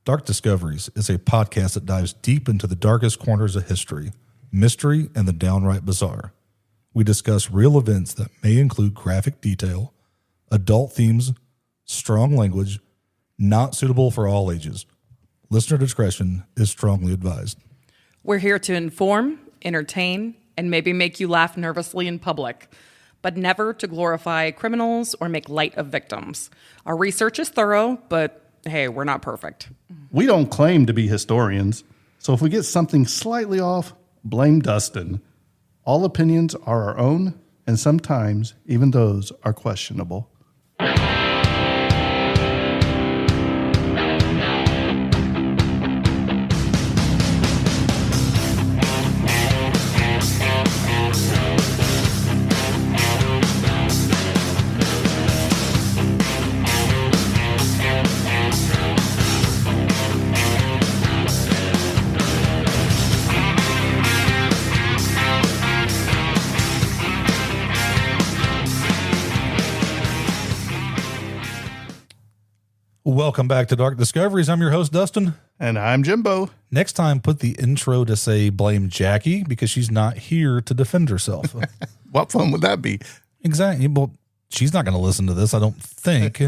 Dark Discoveries is a podcast that dives deep into the darkest corners of history, mystery, and the downright bizarre. We discuss real events that may include graphic detail, adult themes, strong language, not suitable for all ages. Listener discretion is strongly advised. We're here to inform, entertain, and maybe make you laugh nervously in public, but never to glorify criminals or make light of victims. Our research is thorough, but hey, we're not perfect. We don't claim to be historians, so if we get something slightly off, blame Dustin. All opinions are our own, and sometimes even those are questionable. Welcome back to Dark Discoveries. I'm your host, Dustin. And I'm Jimbo. Next time, put the intro to say blame Jackie because she's not here to defend herself. What fun would that be? Exactly. Well, she's not going to listen to this, I don't think.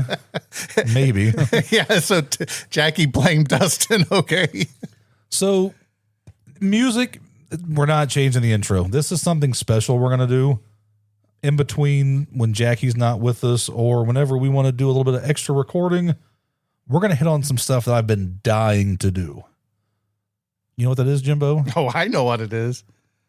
Maybe. Yeah, so Jackie blamed Dustin, okay? So, music, we're not changing the intro. This is something special we're going to do in between when Jackie's not with us or whenever we want to do a little bit of extra recording. We're going to hit on some stuff that I've been dying to do. You know what that is, Jimbo? Oh, I know what it is.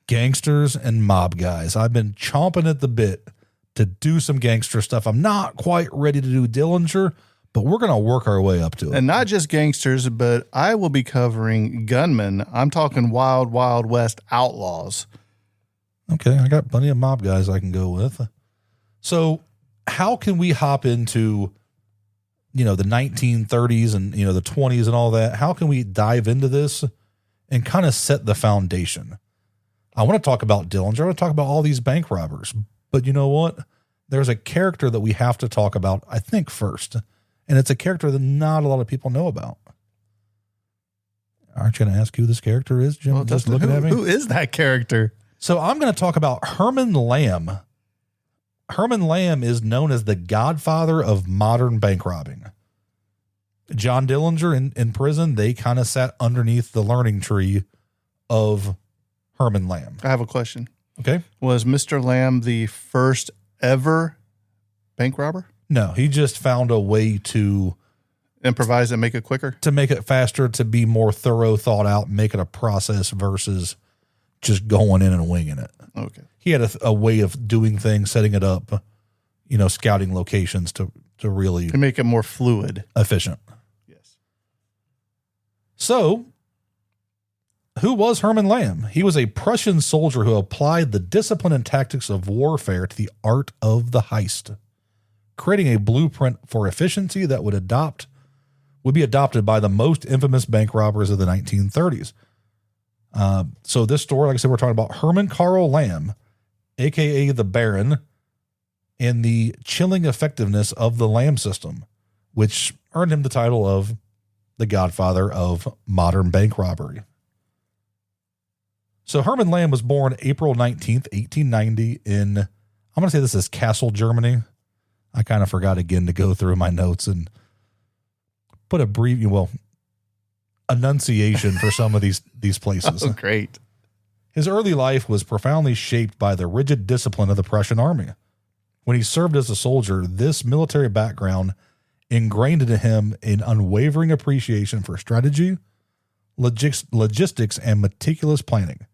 Gangsters and mob guys. I've been chomping at the bit to do some gangster stuff. I'm not quite ready to do Dillinger, but we're going to work our way up to it. And not just gangsters, but I will be covering gunmen. I'm talking wild, wild west outlaws. Okay, I got plenty of mob guys I can go with. So how can we hop into, the 1930s and, the 20s and all that? How can we dive into this and kind of set the foundation? I want to talk about Dillinger. I want to talk about all these bank robbers. But you know what? There's a character that we have to talk about, I think, first. And it's a character that not a lot of people know about. Aren't you going to ask who this character is, Jim? Well, just looking at me? Who is that character? So I'm going to talk about Herman Lamm. Herman Lamm is known as the godfather of modern bank robbing. John Dillinger in prison, they kind of sat underneath the learning tree of Herman Lamm. I have a question. Okay. Was Mr. Lamm the first ever bank robber? No, he just found a way to improvise and make it quicker, to make it faster, to be more thorough, thought out, make it a process versus just going in and winging it. Okay. He had a way of doing things, setting it up, scouting locations to really to make it more fluid, efficient. Yes. So, who was Herman Lamm? He was a Prussian soldier who applied the discipline and tactics of warfare to the art of the heist, creating a blueprint for efficiency that would be adopted by the most infamous bank robbers of the 1930s. So this story, like I said, we're talking about Herman Carl Lamm, aka the Baron, and the chilling effectiveness of the Lamm system, which earned him the title of the godfather of modern bank robbery. So Herman Lamm was born April 19th, 1890 in, I'm going to say this is Kassel, Germany. I kind of forgot again to go through my notes and put a brief, enunciation for some of these places. Oh, great. His early life was profoundly shaped by the rigid discipline of the Prussian army. When he served as a soldier, this military background ingrained into him an unwavering appreciation for strategy, logistics, and meticulous planning.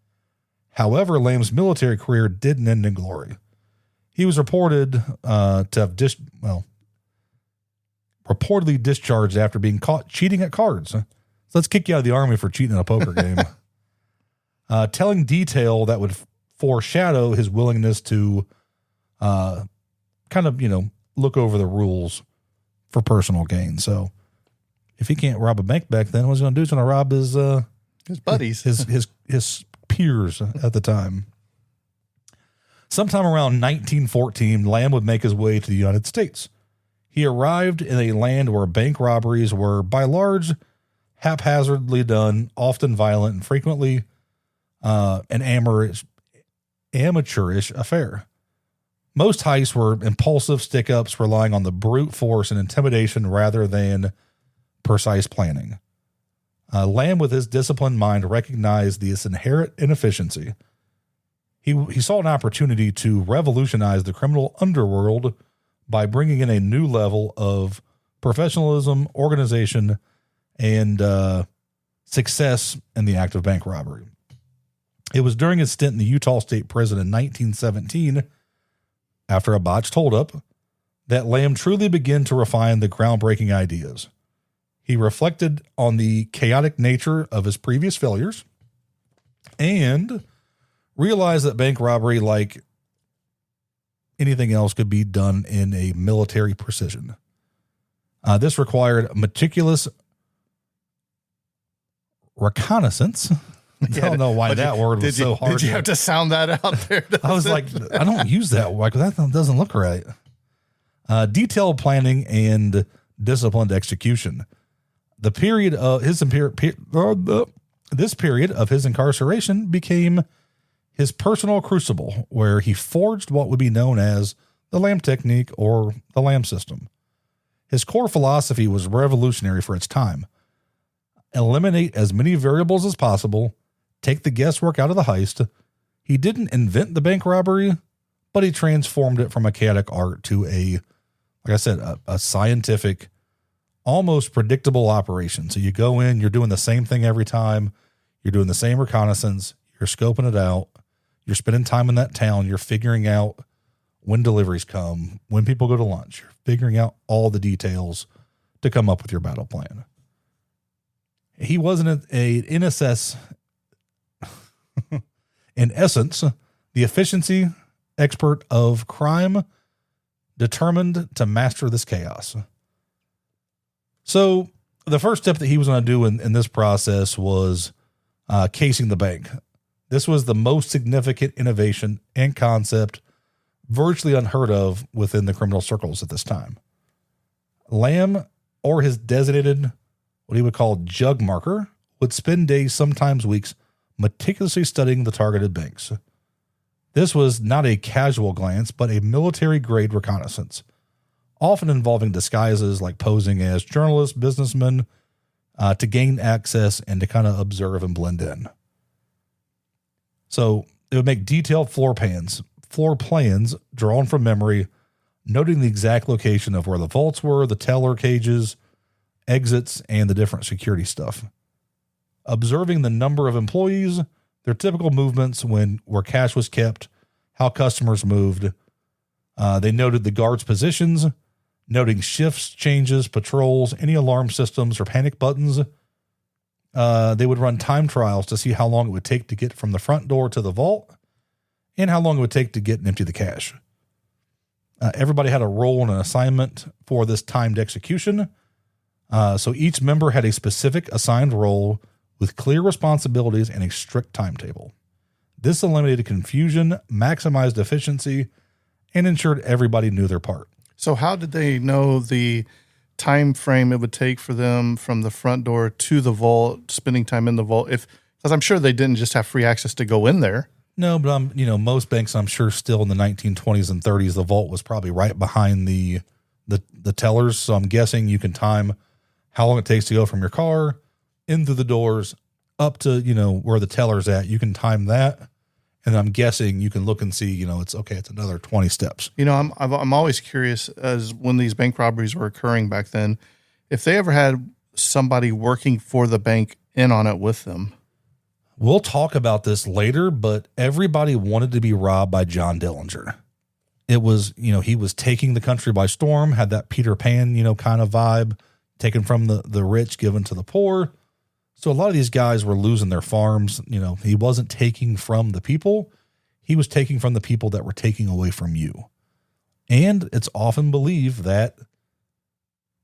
However, Lamb's military career didn't end in glory. He was reported to have reportedly discharged after being caught cheating at cards. So let's kick you out of the army for cheating in a poker game. Telling detail that would foreshadow his willingness to look over the rules for personal gain. So if he can't rob a bank back then, what he's going to do is going to rob his buddies, his peers at the time. Sometime around 1914, Lamm would make his way to the United States. He arrived in a land where bank robberies were, by large, haphazardly done, often violent, and frequently an amateurish affair. Most heists were impulsive stick-ups relying on the brute force and intimidation rather than precise planning. Lamm, with his disciplined mind, recognized this inherent inefficiency. He saw an opportunity to revolutionize the criminal underworld by bringing in a new level of professionalism, organization, and success in the act of bank robbery. It was during his stint in the Utah State Prison in 1917, after a botched holdup, that Lamm truly began to refine the groundbreaking ideas. He reflected on the chaotic nature of his previous failures and realized that bank robbery, like anything else, could be done in a military precision. This required meticulous reconnaissance. I don't know why that word was so hard. Did you have to sound that out there? I was like, I don't use that word because that doesn't look right. Detailed planning and disciplined execution. The period of this period of his incarceration became his personal crucible, where he forged what would be known as the Lamm technique or the Lamm system. His core philosophy was revolutionary for its time. Eliminate as many variables as possible, take the guesswork out of the heist. He didn't invent the bank robbery, but he transformed it from a chaotic art to like I said, a scientific, almost predictable operation. So you go in, you're doing the same thing every time. You're doing the same reconnaissance. You're scoping it out. You're spending time in that town. You're figuring out when deliveries come, when people go to lunch. You're figuring out all the details to come up with your battle plan. He wasn't in essence, the efficiency expert of crime, determined to master this chaos. So the first step that he was going to do in this process was casing the bank. This was the most significant innovation and concept virtually unheard of within the criminal circles at this time. Lamm, or his designated, what he would call jug marker, would spend days, sometimes weeks, meticulously studying the targeted banks. This was not a casual glance, but a military-grade reconnaissance, often involving disguises like posing as journalists, businessmen, to gain access and to kind of observe and blend in. So it would make detailed floor plans drawn from memory, noting the exact location of where the vaults were, the teller cages, exits, and the different security stuff. Observing the number of employees, their typical movements where cash was kept, how customers moved. They noted the guards' positions, noting shifts, changes, patrols, any alarm systems or panic buttons. They would run time trials to see how long it would take to get from the front door to the vault and how long it would take to get and empty the cash. Everybody had a role and an assignment for this timed execution. So each member had a specific assigned role with clear responsibilities and a strict timetable. This eliminated confusion, maximized efficiency, and ensured everybody knew their part. So how did they know the time frame it would take for them from the front door to the vault, spending time in the vault? Because I'm sure they didn't just have free access to go in there. No, but most banks, I'm sure, still in the 1920s and 30s, the vault was probably right behind the tellers. So I'm guessing you can time how long it takes to go from your car in through the doors up to, where the teller's at. You can time that. And I'm guessing you can look and see, it's another 20 steps. I'm always curious, as when these bank robberies were occurring back then, if they ever had somebody working for the bank in on it with them. We'll talk about this later, but everybody wanted to be robbed by John Dillinger. It was, he was taking the country by storm, had that Peter Pan, kind of vibe, taken from the rich, given to the poor. So a lot of these guys were losing their farms. He wasn't taking from the people. He was taking from the people that were taking away from you. And it's often believed that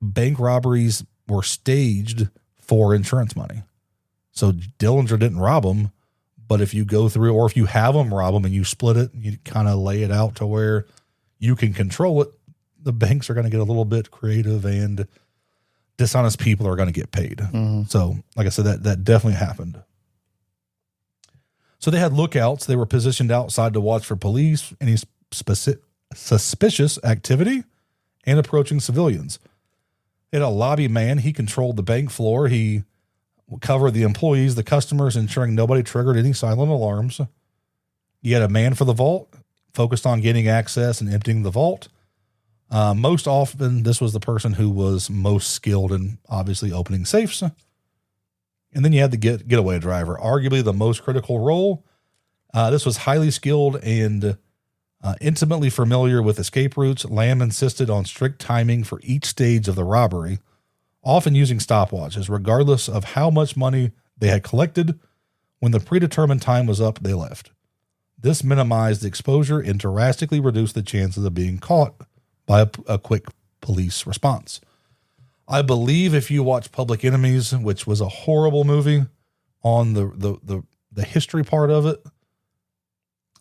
bank robberies were staged for insurance money. So Dillinger didn't rob them, but if you go through, or if you have them rob them and you split it, you kind of lay it out to where you can control it, the banks are going to get a little bit creative and dishonest people are going to get paid. So, like I said, that definitely happened. So they had lookouts. They were positioned outside to watch for police, any suspicious activity, and approaching civilians. They had a lobby man. He controlled the bank floor. He covered the employees, the customers, ensuring nobody triggered any silent alarms. You had a man for the vault, focused on getting access and emptying the vault. Most often, this was the person who was most skilled in obviously opening safes. And then you had the getaway driver, arguably the most critical role. This was highly skilled and intimately familiar with escape routes. Lamm insisted on strict timing for each stage of the robbery, often using stopwatches, regardless of how much money they had collected. When the predetermined time was up, they left. This minimized exposure and drastically reduced the chances of being caught by a quick police response. I believe if you watch Public Enemies, which was a horrible movie, on the history part of it,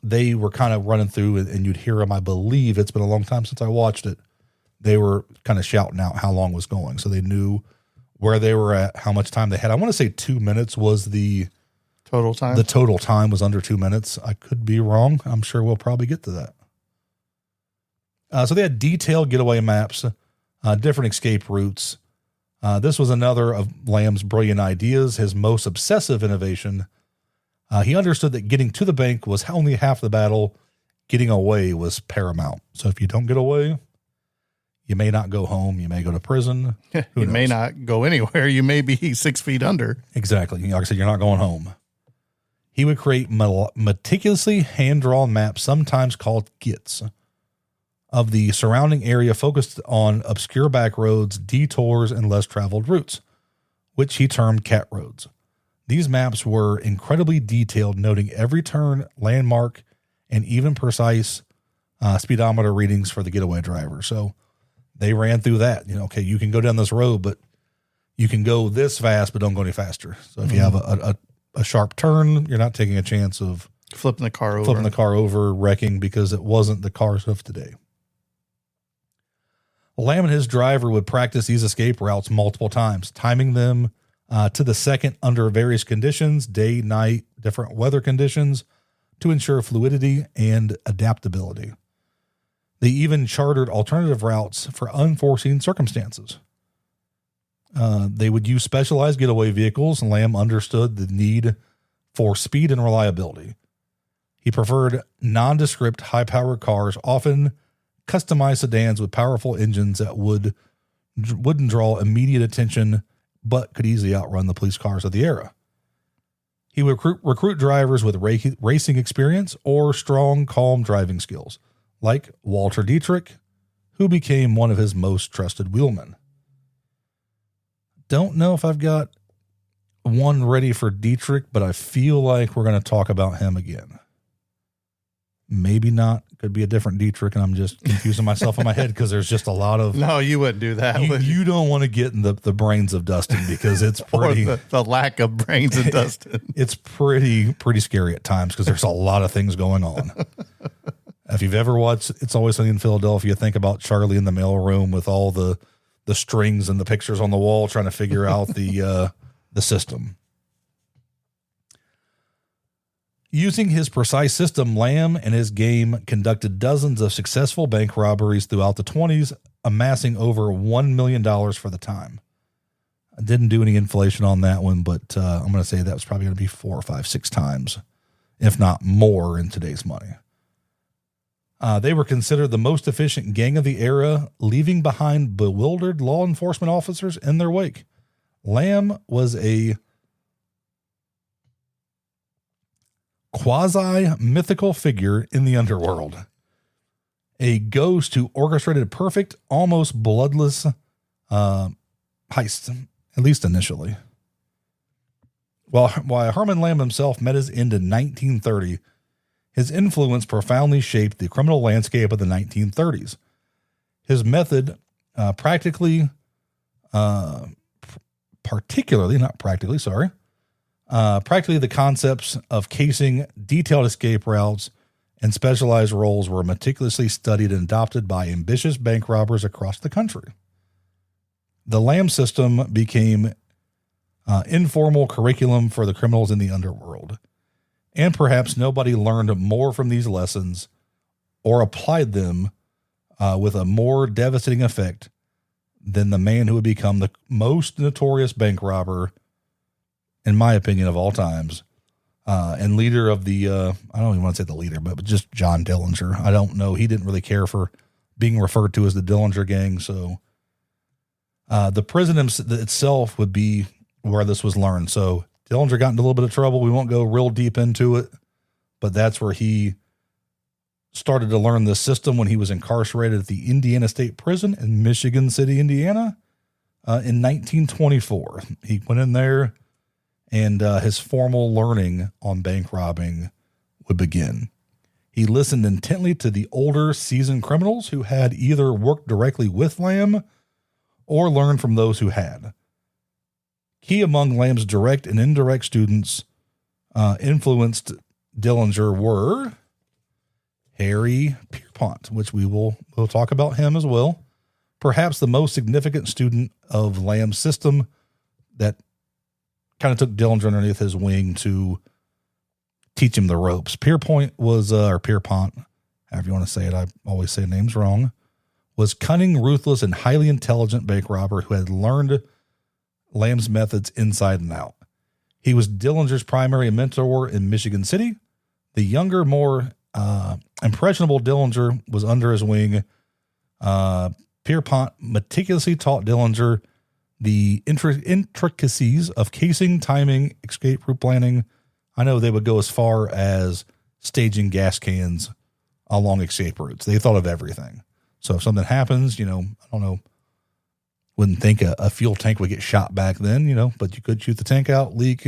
they were kind of running through and you'd hear them. I believe it's been a long time since I watched it. They were kind of shouting out how long was going. So they knew where they were at, how much time they had. I want to say 2 minutes was the total time. The total time was under 2 minutes. I could be wrong. I'm sure we'll probably get to that. So they had detailed getaway maps, different escape routes. This was another of Lamb's brilliant ideas, his most obsessive innovation. He understood that getting to the bank was only half the battle. Getting away was paramount. So if you don't get away, you may not go home. You may go to prison. You may not go anywhere. You may be 6 feet under. Exactly. Like I said, you're not going home. He would create meticulously hand-drawn maps, sometimes called GITs, of the surrounding area, focused on obscure back roads, detours, and less traveled routes, which he termed cat roads. These maps were incredibly detailed, noting every turn, landmark, and even precise speedometer readings for the getaway driver. So they ran through that. Okay, you can go down this road, but you can go this fast, but don't go any faster. So if you have a sharp turn, you're not taking a chance of flipping the car over, wrecking, because it wasn't the cars of today. Lamm and his driver would practice these escape routes multiple times, timing them to the second under various conditions, day, night, different weather conditions, to ensure fluidity and adaptability. They even chartered alternative routes for unforeseen circumstances. They would use specialized getaway vehicles, and Lamm understood the need for speed and reliability. He preferred nondescript, high-powered cars, often customized sedans with powerful engines that wouldn't draw immediate attention, but could easily outrun the police cars of the era. He would recruit drivers with racing experience or strong, calm driving skills, like Walter Dietrich, who became one of his most trusted wheelmen. Don't know if I've got one ready for Dietrich, but I feel like we're going to talk about him again. Maybe not. Could be a different Dietrich, and I'm just confusing myself in my head because there's just a lot of... No, you wouldn't do that. You don't want to get in the brains of Dustin, because it's pretty... or the lack of brains in Dustin. It's pretty scary at times because there's a lot of things going on. If you've ever watched It's Always Sunny in Philadelphia, think about Charlie in the mailroom with all the strings and the pictures on the wall trying to figure out the system. Using his precise system, Lamm and his game conducted dozens of successful bank robberies throughout the 1920s, amassing over $1 million for the time. I didn't do any inflation on that one, but I'm going to say that was probably going to be 4 or 5, 6 times, if not more, in today's money. They were considered the most efficient gang of the era, leaving behind bewildered law enforcement officers in their wake. Lamm was a quasi-mythical figure in the underworld, a ghost who orchestrated perfect, almost bloodless heists, at least initially. While Herman Lamm himself met his end in 1930, his influence profoundly shaped the criminal landscape of the 1930s. His method practically the concepts of casing, detailed escape routes, and specialized roles were meticulously studied and adopted by ambitious bank robbers across the country. The Lamm system became informal curriculum for the criminals in the underworld. And perhaps nobody learned more from these lessons or applied them with a more devastating effect than the man who would become the most notorious bank robber, in my opinion, of all times, and leader of the, I don't even want to say the leader, but just John Dillinger. I don't know. He didn't really care for being referred to as the Dillinger Gang. So the prison itself would be where this was learned. So Dillinger got into a little bit of trouble. We won't go real deep into it, but that's where he started to learn the system when he was incarcerated at the Indiana State Prison in Michigan City, Indiana, in 1924. He went in there, and his formal learning on bank robbing would begin. He listened intently to the older, seasoned criminals who had either worked directly with Lamm or learned from those who had. Key among Lamm's direct and indirect students influenced Dillinger were Harry Pierpont, which we'll talk about him as well. Perhaps the most significant student of Lamm's system that kind of took Dillinger underneath his wing to teach him the ropes. Pierpont was, or Pierpont, however you want to say it, I always say names wrong, was cunning, ruthless, and highly intelligent bank robber who had learned Lamm's methods inside and out. He was Dillinger's primary mentor in Michigan City. The younger, more impressionable Dillinger was under his wing. Pierpont meticulously taught Dillinger the intricacies of casing, timing, escape route planning. I know they would go as far as staging gas cans along escape routes. They thought of everything. So if something happens, I don't know, wouldn't think a fuel tank would get shot back then, but you could shoot the tank out, leak,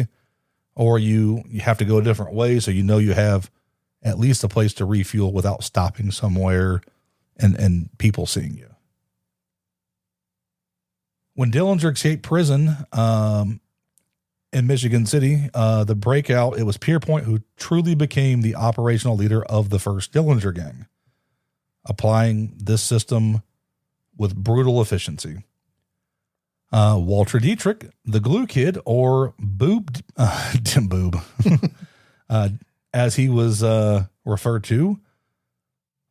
or you have to go a different way. So you have at least a place to refuel without stopping somewhere and people seeing you. When Dillinger escaped prison in Michigan City, the breakout, it was Pierpont who truly became the operational leader of the first Dillinger Gang, applying this system with brutal efficiency. Walter Dietrich, the Glue Kid, or Boob, as he was referred to,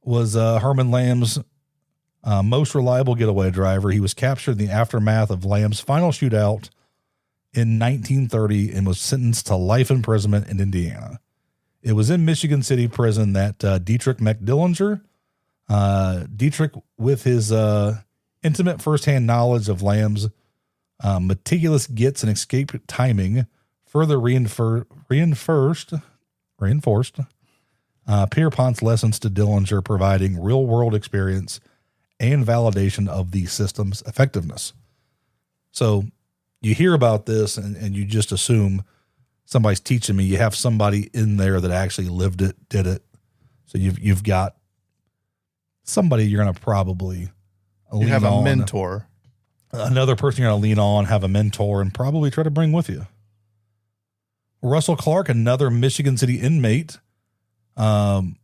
was Herman Lamm's most reliable getaway driver. He was captured in the aftermath of Lamm's final shootout in 1930 and was sentenced to life imprisonment in Indiana. It was in Michigan City prison that Dietrich met Dillinger. Dietrich, with his intimate firsthand knowledge of Lamm's meticulous gets and escape timing, further reinforced Pierpont's lessons to Dillinger, providing real-world experience and validation of the system's effectiveness. So you hear about this and you just assume somebody's teaching me. You have somebody in there that actually lived it, did it. So you've got somebody you're going to probably lean on. You have a mentor. Another person you're going to lean on, have a mentor, and probably try to bring with you. Russell Clark, another Michigan City inmate, who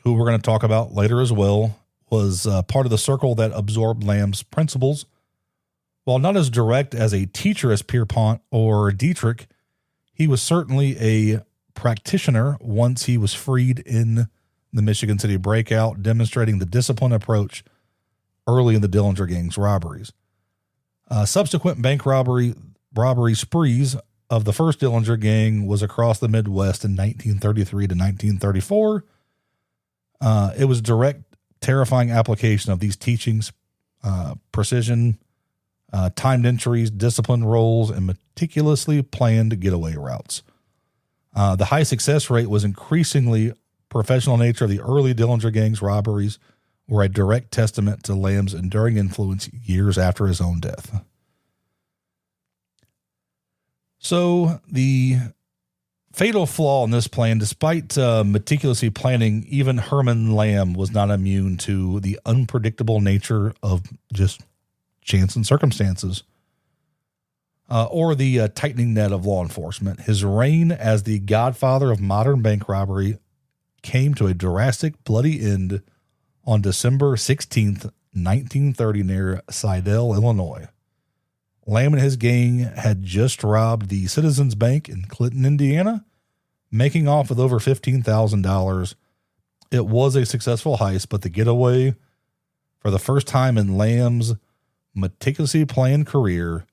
we're going to talk about later as well, was part of the circle that absorbed Lamm's principles. While not as direct as a teacher as Pierpont or Dietrich, he was certainly a practitioner once he was freed in the Michigan City breakout, demonstrating the disciplined approach early in the Dillinger Gang's robberies. Subsequent bank robbery sprees of the first Dillinger Gang was across the Midwest in 1933 to 1934. It was direct, terrifying application of these teachings, precision, timed entries, disciplined roles, and meticulously planned getaway routes. The high success rate was increasingly professional nature of the early Dillinger Gang's robberies were a direct testament to Lamm's enduring influence years after his own death. So the fatal flaw in this plan, despite meticulously planning, even Herman Lamm was not immune to the unpredictable nature of just chance and circumstances, or the tightening net of law enforcement. His reign as the godfather of modern bank robbery came to a drastic, bloody end on December 16th, 1930, near Slidell, Illinois. Lamm and his gang had just robbed the Citizens Bank in Clinton, Indiana, making off with over $15,000. It was a successful heist, but the getaway, for the first time in Lamm's meticulously planned career,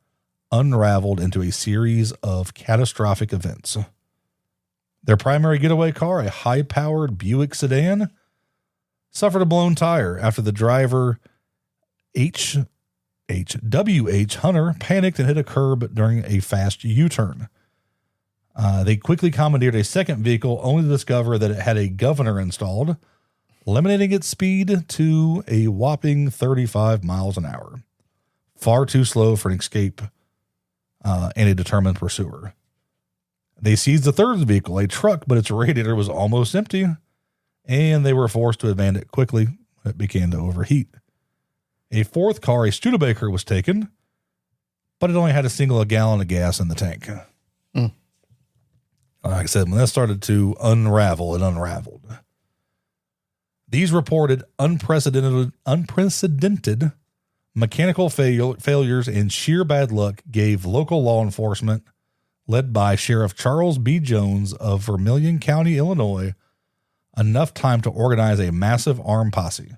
unraveled into a series of catastrophic events. Their primary getaway car, a high-powered Buick sedan, suffered a blown tire after the driver, W.H. Hunter, panicked and hit a curb during a fast U-turn. They quickly commandeered a second vehicle, only to discover that it had a governor installed, limiting its speed to a whopping 35 miles an hour. Far too slow for an escape and a determined pursuer. They seized the third vehicle, a truck, but its radiator was almost empty, and they were forced to abandon it quickly when it began to overheat. A fourth car, a Studebaker, was taken, but it only had a single gallon of gas in the tank. Like I said, when that started to unravel, it unraveled. These reported unprecedented mechanical failures and sheer bad luck gave local law enforcement, led by Sheriff Charles B. Jones of Vermilion County, Illinois, enough time to organize a massive armed posse.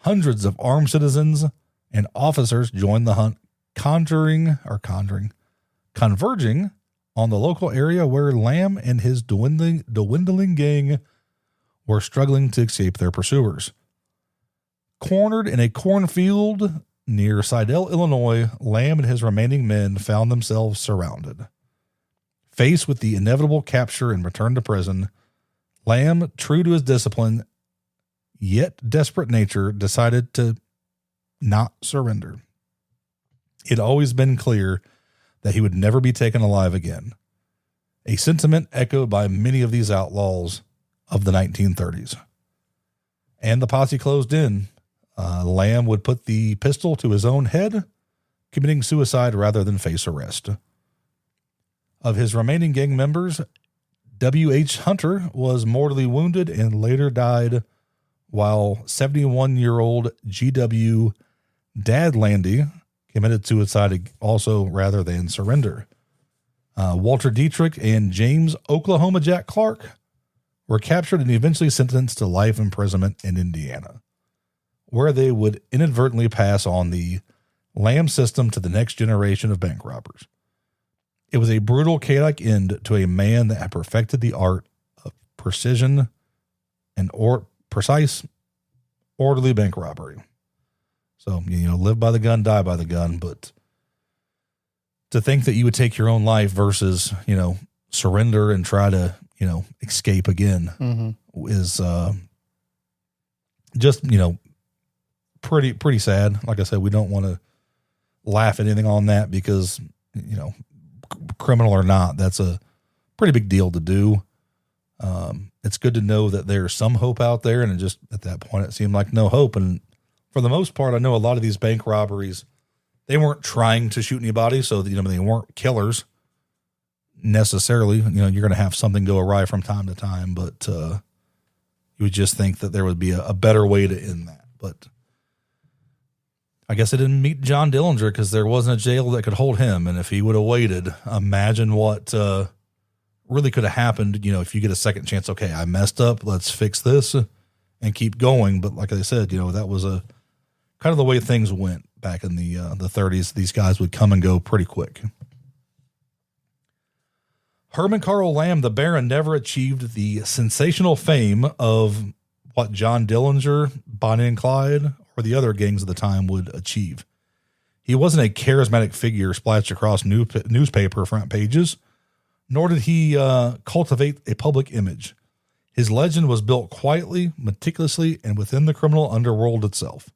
Hundreds of armed citizens and officers joined the hunt, converging on the local area where Lamm and his dwindling gang were struggling to escape their pursuers. Cornered in a cornfield near Sidell, Illinois, Lamm and his remaining men found themselves surrounded. Faced with the inevitable capture and return to prison, Lamm, true to his discipline, yet desperate nature, decided to not surrender. It had always been clear that he would never be taken alive again, a sentiment echoed by many of these outlaws of the 1930s. And the posse closed in. Lamm would put the pistol to his own head, committing suicide rather than face arrest. Of his remaining gang members, W.H. Hunter was mortally wounded and later died, while 71-year-old G.W. Dadlandy committed suicide also rather than surrender. Walter Dietrich and James Oklahoma Jack Clark were captured and eventually sentenced to life imprisonment in Indiana, where they would inadvertently pass on the Lamm system to the next generation of bank robbers. It was a brutal, chaotic end to a man that had perfected the art of precision and precise, orderly bank robbery. So, live by the gun, die by the gun. But to think that you would take your own life versus, surrender and try to, escape again is just, pretty sad. Like I said, we don't want to laugh at anything on that because, criminal or not, that's a pretty big deal to do. It's good to know that there's some hope out there. And just at that point, it seemed like no hope. And for the most part, I know a lot of these bank robberies, they weren't trying to shoot anybody. So, they weren't killers necessarily. You're going to have something go awry from time to time, but you would just think that there would be a better way to end that. But I guess I didn't meet John Dillinger because there wasn't a jail that could hold him. And if he would have waited, imagine what really could have happened. If you get a second chance, okay, I messed up, let's fix this and keep going. But like I said, that was a kind of the way things went back in the 30s. These guys would come and go pretty quick. Herman Carl Lamm, the Baron, never achieved the sensational fame of what John Dillinger, Bonnie and Clyde, or the other gangs of the time would achieve. He wasn't a charismatic figure splashed across newspaper front pages, nor did he cultivate a public image. His legend was built quietly, meticulously, and within the criminal underworld itself,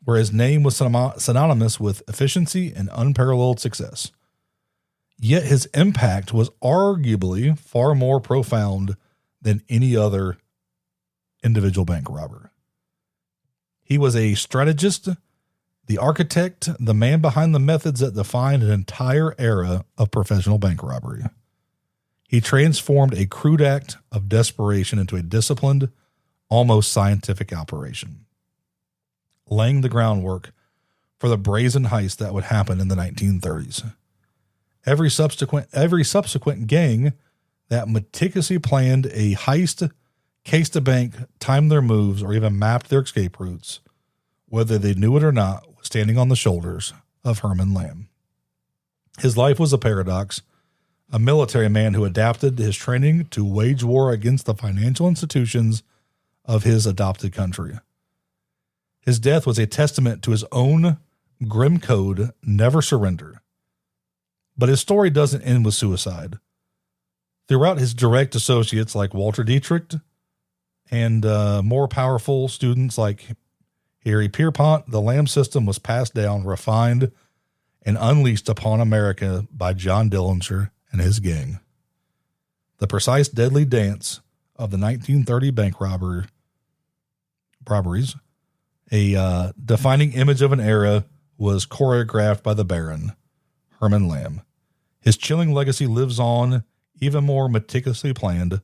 where his name was synonymous with efficiency and unparalleled success. Yet his impact was arguably far more profound than any other individual bank robber. He was a strategist, the architect, the man behind the methods that defined an entire era of professional bank robbery. He transformed a crude act of desperation into a disciplined, almost scientific operation, laying the groundwork for the brazen heist that would happen in the 1930s. Every subsequent gang that meticulously planned a heist, cased a bank, timed their moves, or even mapped their escape routes, whether they knew it or not, was standing on the shoulders of Herman Lamm. His life was a paradox, a military man who adapted his training to wage war against the financial institutions of his adopted country. His death was a testament to his own grim code, never surrender. But his story doesn't end with suicide. Throughout his direct associates like Walter Dietrich and more powerful students like Harry Pierpont, the Lamm system was passed down, refined, and unleashed upon America by John Dillinger and his gang. The precise deadly dance of the 1930 bank robberies, a defining image of an era, was choreographed by the Baron, Herman Lamm. His chilling legacy lives on, even more meticulously planned.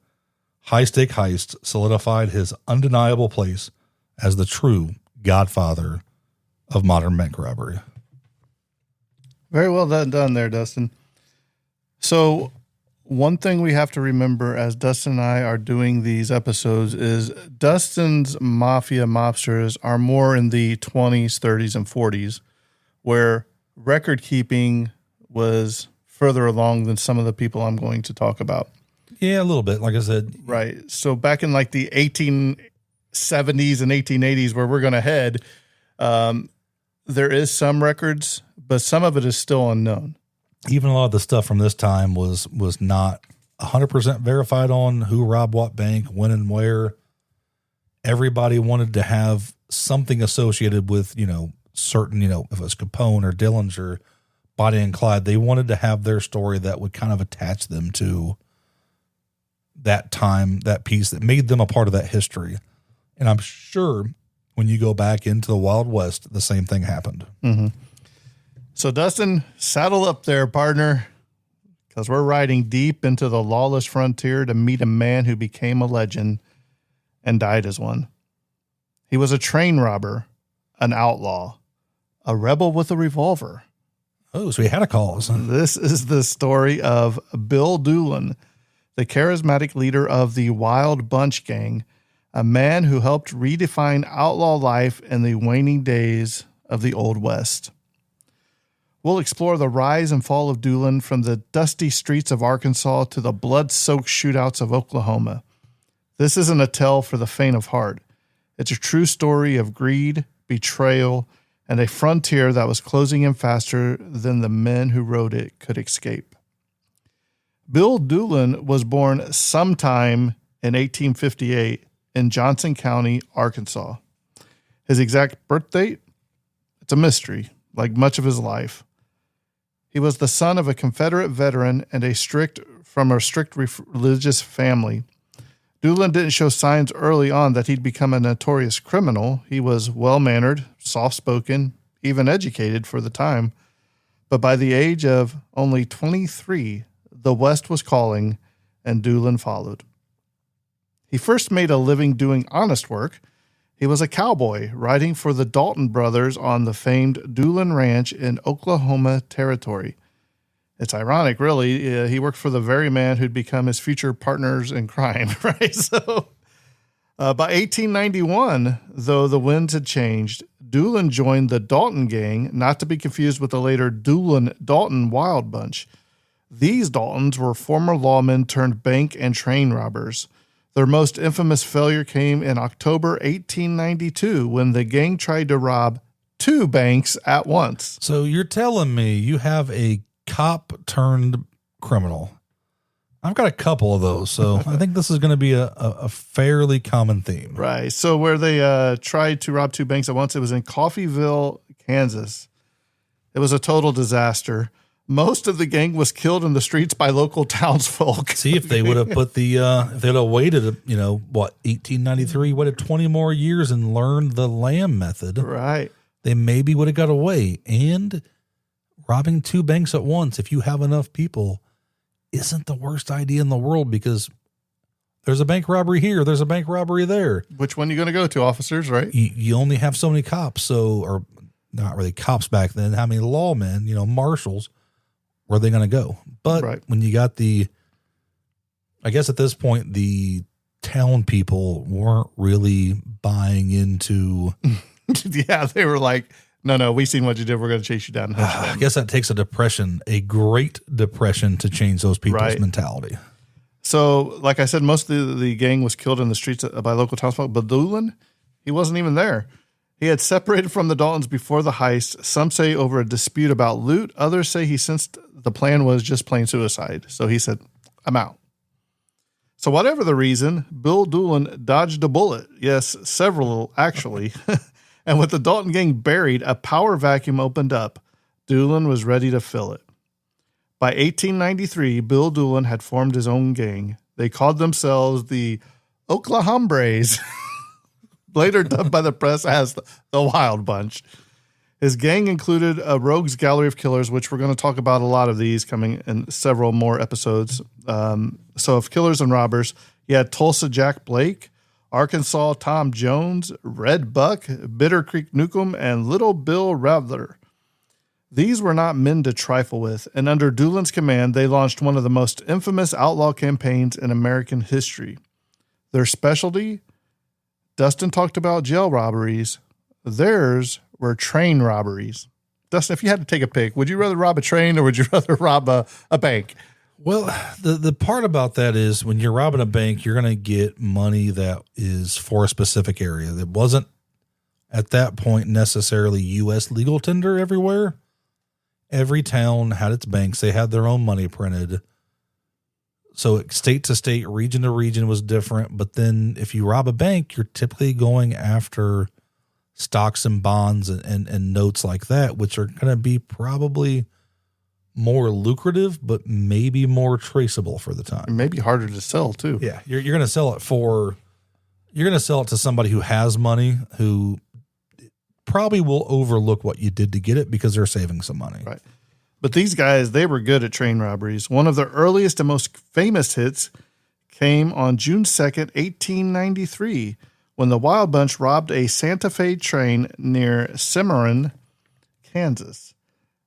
High-stake heist solidified his undeniable place as the true godfather of modern bank robbery. Very well done there, Dustin. So one thing we have to remember as Dustin and I are doing these episodes is Dustin's mafia mobsters are more in the 20s, 30s, and 40s, where record keeping was further along than some of the people I'm going to talk about. Yeah, a little bit, like I said. Right. So back in like the 1870s and 1880s, where we're going to head, there is some records, but some of it is still unknown. Even a lot of the stuff from this time was not 100% verified on who robbed what bank, when and where. Everybody wanted to have something associated with, certain, if it was Capone or Dillinger, Bonnie and Clyde. They wanted to have their story that would kind of attach them to that time, that piece that made them a part of that history. And I'm sure when you go back into the Wild West, the same thing happened. Mm-hmm. So, Dustin, saddle up there, partner, because we're riding deep into the lawless frontier to meet a man who became a legend and died as one. He was a train robber, an outlaw, a rebel with a revolver. Oh, so he had a cause. This is the story of Bill Doolin, the charismatic leader of the Wild Bunch Gang, a man who helped redefine outlaw life in the waning days of the Old West. We'll explore the rise and fall of Doolin from the dusty streets of Arkansas to the blood-soaked shootouts of Oklahoma. This isn't a tale for the faint of heart. It's a true story of greed, betrayal, and a frontier that was closing in faster than the men who rode it could escape. Bill Doolin was born sometime in 1858 in Johnson County, Arkansas. His exact birth date? It's a mystery, like much of his life. He was the son of a Confederate veteran and from a strict religious family. Doolin didn't show signs early on that he'd become a notorious criminal. He was well-mannered, soft-spoken, even educated for the time. But by the age of only 23, the West was calling, and Doolin followed. He first made a living doing honest work. He was a cowboy riding for the Dalton brothers on the famed Doolin Ranch in Oklahoma Territory. It's ironic, really. He worked for the very man who'd become his future partners in crime, right? So by 1891, though the winds had changed, Doolin joined the Dalton Gang, not to be confused with the later Doolin-Dalton Wild Bunch. These Daltons were former lawmen turned bank and train robbers. Their most infamous failure came in October 1892 when the gang tried to rob 2 banks at once. So you're telling me you have a cop turned criminal. I've got a couple of those, so I think this is going to be a fairly common theme. Right. So where they tried to rob 2 banks at once, it was in Coffeyville, Kansas. It was a total disaster. Most of the gang was killed in the streets by local townsfolk. See, if they would have put if they'd have waited, 1893, waited 20 more years and learned the Lamm method. Right. They maybe would have got away. And robbing 2 banks at once, if you have enough people, isn't the worst idea in the world, because there's a bank robbery here, there's a bank robbery there. Which one are you going to go to, officers, right? You only have so many cops, or not really cops back then, how many lawmen, marshals, were they going to go? But when you got I guess at this point, the town people weren't really buying into. Yeah, they were like, no, we seen what you did. We're going to chase you down. I guess that takes a great depression to change those people's mentality. So, like I said, most of the gang was killed in the streets by local townsfolk. But Doolin, he wasn't even there. He had separated from the Daltons before the heist. Some say over a dispute about loot. Others say he sensed the plan was just plain suicide. So he said, I'm out. So whatever the reason, Bill Doolin dodged a bullet. Yes, several actually. And with the Dalton gang buried, a power vacuum opened up. Doolin was ready to fill it. By 1893, Bill Doolin had formed his own gang. They called themselves the Oklahombres, later dubbed by the press as the Wild Bunch. His gang included a rogues gallery of killers, which we're going to talk about a lot of these coming in several more episodes. So of killers and robbers, you had Tulsa Jack Blake, Arkansas Tom Jones, Red Buck, Bitter Creek Newcomb, and Little Bill Rattler. These were not men to trifle with, and under Doolin's command, they launched one of the most infamous outlaw campaigns in American history. Their specialty? Dustin talked about jail robberies. Theirs were train robberies. Dustin, if you had to take a pick, would you rather rob a train or would you rather rob a bank? Well, the part about that is when you're robbing a bank, you're going to get money that is for a specific area. That wasn't at that point necessarily U.S. legal tender everywhere. Every town had its banks. They had their own money printed. So state to state, region to region was different. But then if you rob a bank, you're typically going after stocks and bonds and notes like that, which are going to be probably more lucrative, but maybe more traceable for the time. Maybe harder to sell too. Yeah. You're going to sell it you're going to sell it to somebody who has money, who probably will overlook what you did to get it because they're saving some money. Right. But these guys, they were good at train robberies. One of their earliest and most famous hits came on June 2nd, 1893, when the Wild Bunch robbed a Santa Fe train near Cimarron, Kansas.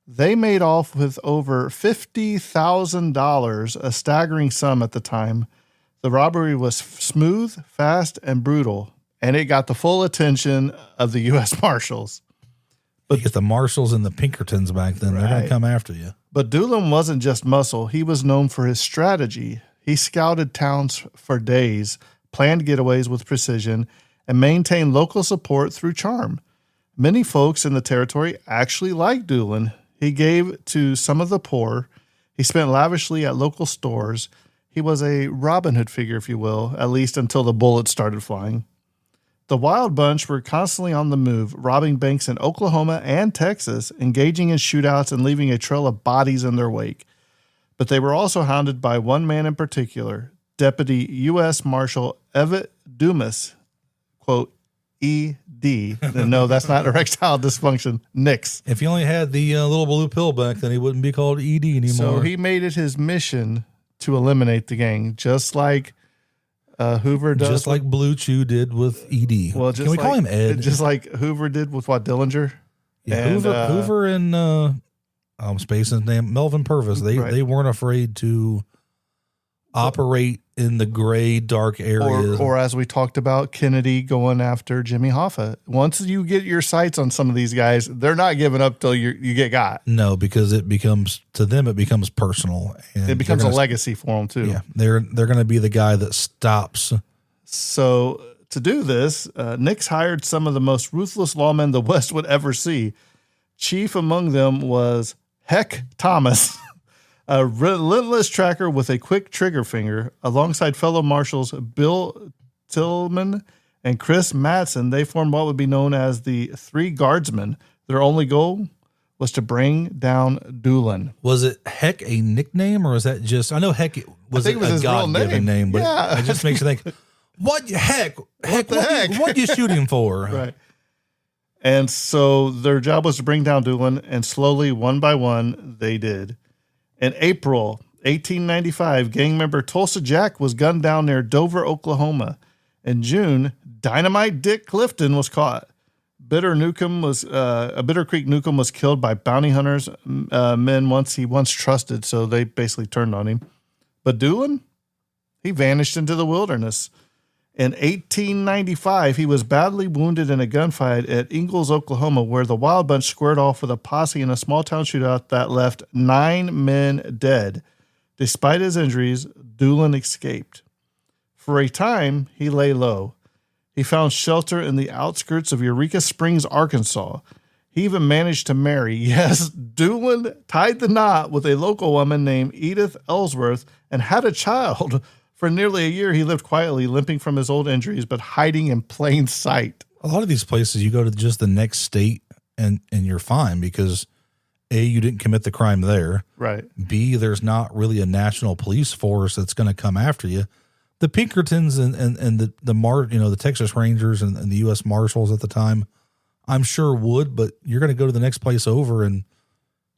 They made off with over $50,000, a staggering sum at the time. The robbery was smooth, fast, and brutal, and it got the full attention of the U.S. Marshals. But you get the Marshals and the Pinkertons back then. They're going to come after you. But Doolin wasn't just muscle. He was known for his strategy. He scouted towns for days, planned getaways with precision, and maintained local support through charm. Many folks in the territory actually liked Doolin. He gave to some of the poor. He spent lavishly at local stores. He was a Robin Hood figure, if you will, at least until the bullets started flying. The Wild Bunch were constantly on the move, robbing banks in Oklahoma and Texas, engaging in shootouts and leaving a trail of bodies in their wake. But they were also hounded by one man in particular, Deputy U.S. Marshal Everett Dumas, quote, ED. No, that's not erectile dysfunction. Nix. If he only had the little blue pill back, then he wouldn't be called ED anymore. So he made it his mission to eliminate the gang, just like Hoover does. Just like Blue Chew did with ED. Well, can we call him Ed? Just like Hoover did with what, Dillinger? Yeah, and, Hoover and I'm spacing his name, Melvin Purvis. They weren't afraid to operate in the gray, dark areas. Or as we talked about, Kennedy going after Jimmy Hoffa. Once you get your sights on some of these guys, they're not giving up till you get got. No, because it becomes personal. And it becomes a legacy for them too. Yeah, they're going to be the guy that stops. So to do this, Nix hired some of the most ruthless lawmen the West would ever see. Chief among them was Heck Thomas, a relentless tracker with a quick trigger finger. Alongside fellow marshals Bill Tillman and Chris Matson, they formed what would be known as the Three Guardsmen. Their only goal was to bring down Doolin. Was it Heck a nickname, or was that just? I know Heck was a God-given name, but yeah. It just makes you think, what Heck? What the heck? What you shooting for? Right. And so their job was to bring down Doolin, and slowly, one by one, they did. In April 1895, gang member Tulsa Jack was gunned down near Dover, Oklahoma. In June, Dynamite Dick Clifton was caught. Bitter Creek Newcomb was killed by bounty hunters, men he once trusted, so they basically turned on him. But Doolin, he vanished into the wilderness. In 1895, he was badly wounded in a gunfight at Ingalls, Oklahoma, where the Wild Bunch squared off with a posse in a small town shootout that left 9 men dead. Despite his injuries, Doolin escaped. For a time, he lay low. He found shelter in the outskirts of Eureka Springs, Arkansas. He even managed to marry. Yes, Doolin tied the knot with a local woman named Edith Ellsworth and had a child. For nearly a year, he lived quietly, limping from his old injuries, but hiding in plain sight. A lot of these places, you go to just the next state and you're fine because A, you didn't commit the crime there. Right. B, there's not really a national police force that's going to come after you. The Pinkertons and the Texas Rangers and the U.S. Marshals at the time, I'm sure would, but you're going to go to the next place over and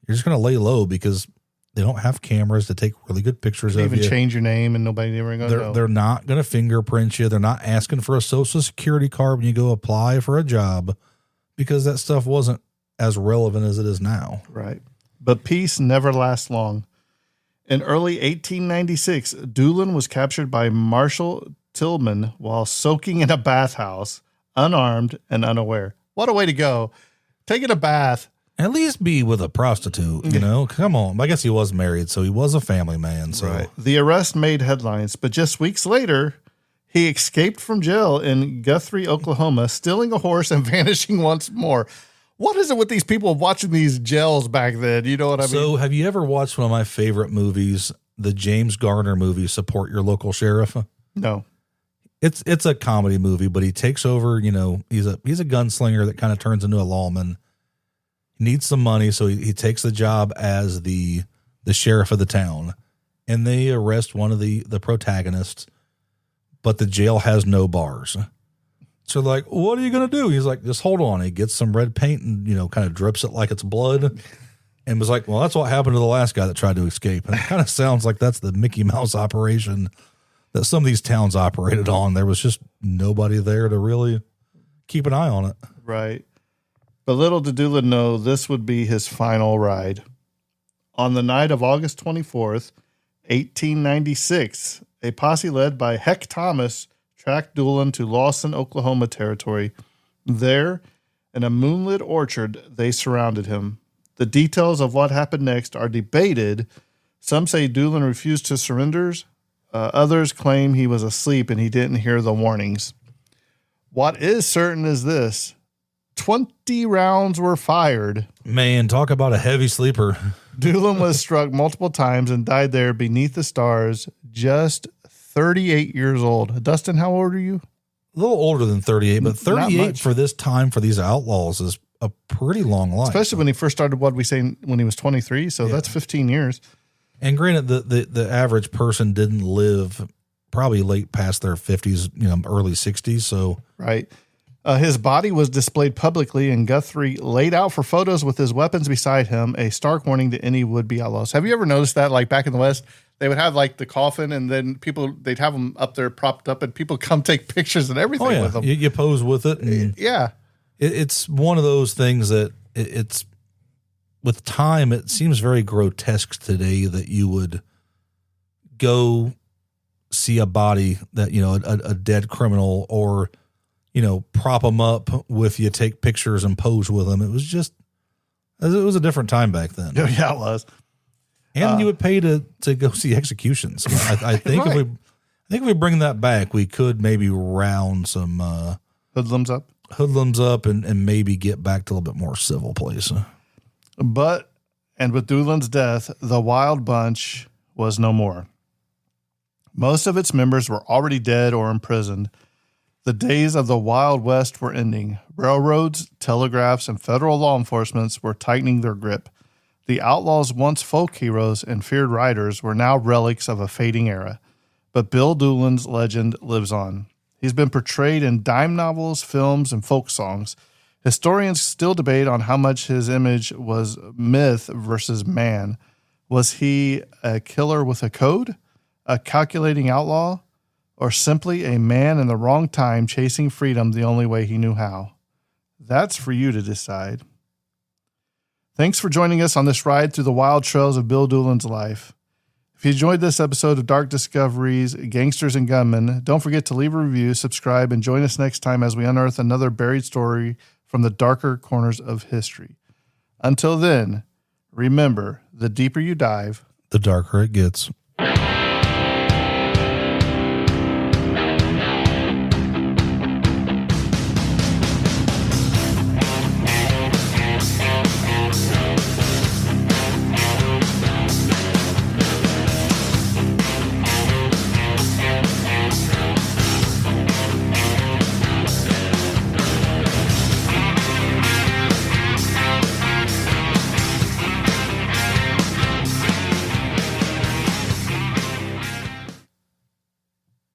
you're just going to lay low because they don't have cameras to take really good pictures of you. Even change your name and nobody ever going to know. They're not going to fingerprint you. They're not asking for a social security card when you go apply for a job because that stuff wasn't as relevant as it is now. Right. But peace never lasts long. In early 1896, Doolin was captured by Marshal Tillman while soaking in a bathhouse, unarmed and unaware. What a way to go. Taking a bath. At least be with a prostitute, Come on. I guess he was married, so he was a family man. So right. The arrest made headlines, but just weeks later, he escaped from jail in Guthrie, Oklahoma, stealing a horse and vanishing once more. What is it with these people watching these jails back then? You know what I mean? So have you ever watched one of my favorite movies, the James Garner movie, Support Your Local Sheriff? No. It's a comedy movie, but he takes over, he's a gunslinger that kind of turns into a lawman. He needs some money, so he takes the job as the sheriff of the town. And they arrest one of the protagonists, but the jail has no bars. So like, what are you going to do? He's like, just hold on. He gets some red paint and, kind of drips it like it's blood. And was like, well, that's what happened to the last guy that tried to escape. And it kind of sounds like that's the Mickey Mouse operation that some of these towns operated on. There was just nobody there to really keep an eye on it. Right. But little did Doolin know this would be his final ride. On the night of August 24th, 1896, a posse led by Heck Thomas tracked Doolin to Lawson, Oklahoma territory. There, in a moonlit orchard, they surrounded him. The details of what happened next are debated. Some say Doolin refused to surrender. Others claim he was asleep and he didn't hear the warnings. What is certain is this. 20 rounds were fired. Man, talk about a heavy sleeper. Doolin was struck multiple times and died there beneath the stars, just 38 years old. Dustin, how old are you? A little older than 38, but 38 for this time for these outlaws is a pretty long life. Especially when he first started, what we say, when he was 23. So that's 15 years. And granted, the average person didn't live probably late past their 50s, early 60s. So right. His body was displayed publicly, and Guthrie laid out for photos with his weapons beside him, a stark warning to any would-be outlaws. Have you ever noticed that, like back in the West, they would have like the coffin, and then they'd have them up there propped up, and people come take pictures and everything with them. You pose with it. And yeah. It's one of those things that it's with time, it seems very grotesque today that you would go see a body that, a dead criminal or, prop them up with you, take pictures and pose with them. It was a different time back then. Yeah, it was. And you would pay to go see executions. I think right. if we bring that back, we could maybe round some hoodlums up and maybe get back to a little bit more civil place. But, and with Doolin's death, the Wild Bunch was no more. Most of its members were already dead or imprisoned. The days of the Wild West were ending. Railroads, telegraphs, and federal law enforcement were tightening their grip. The outlaws, once folk heroes and feared riders, were now relics of a fading era. But Bill Doolin's legend lives on. He's been portrayed in dime novels, films, and folk songs. Historians still debate on how much his image was myth versus man. Was he a killer with a code, a calculating outlaw, or simply a man in the wrong time chasing freedom the only way he knew how? That's for you to decide. Thanks for joining us on this ride through the wild trails of Bill Doolin's life. If you enjoyed this episode of Dark Discoveries, Gangsters and Gunmen, don't forget to leave a review, subscribe, and join us next time as we unearth another buried story from the darker corners of history. Until then, remember, the deeper you dive, The darker it gets.